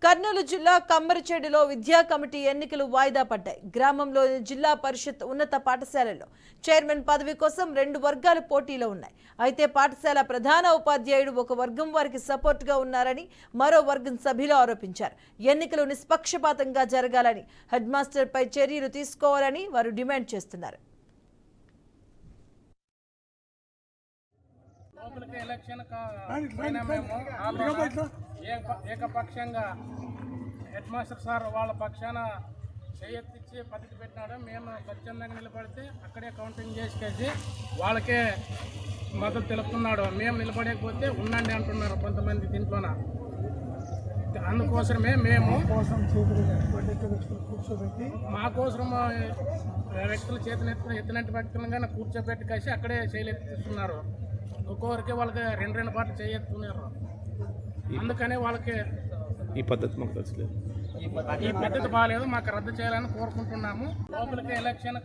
కర్నూలు జిల్లా కమ్మరిచెడులో విద్యా కమిటీ ఎన్నికలు వాయిదా పడ్డాయి. గ్రామంలోని జిల్లా పరిషత్ ఉన్నత పాఠశాలలో చైర్మన్ పదవి కోసం 2 వర్గాలు పోటీలో ఉన్నాయి. అయితే పాఠశాల ప్రధాన ఉపాధ్యాయుడు ఒక వర్గం వారికి సపోర్టుగా ఉన్నారని మరో వర్గం సభ్యులు ఆరోపించారు. ఎన్నికలు నిష్పక్షపాతంగా జరగాలని, హెడ్ మాస్టర్ పై చర్యలు తీసుకోవాలని వారు డిమాండ్ చేస్తున్నారు. ఏకపక్షంగా హెడ్ మాస్టర్ సార్ వాళ్ళ పక్షాన చేయెత్తిచ్చి పద్ధతి పెట్టినాడు. మేము స్వచ్ఛందంగా నిలబడితే అక్కడే కౌంటింగ్ చేసి వాళ్ళకే మద్దతు తెలుపుతున్నాడు. మేము నిలబడకపోతే ఉండండి అంటున్నారు కొంతమంది దీంట్లోన. అందుకోసమే మేము మా కోసం వ్యక్తులు ఎత్తినట్టు వ్యక్తులుగా కూర్చోబెట్టి కలిసి అక్కడే చేయలేస్తున్నారు. ఒక్కొక్కరికి వాళ్ళకి 2 పాటలు చేయెత్తున్నారు. అందుకనే వాళ్ళకి ఈ పద్ధతి మాకు తెలుసు, ఈ పద్ధతి బాగాలేదు, మాకు రద్దు చేయాలని కోరుకుంటున్నాము. లోపలికి ఎలక్షన్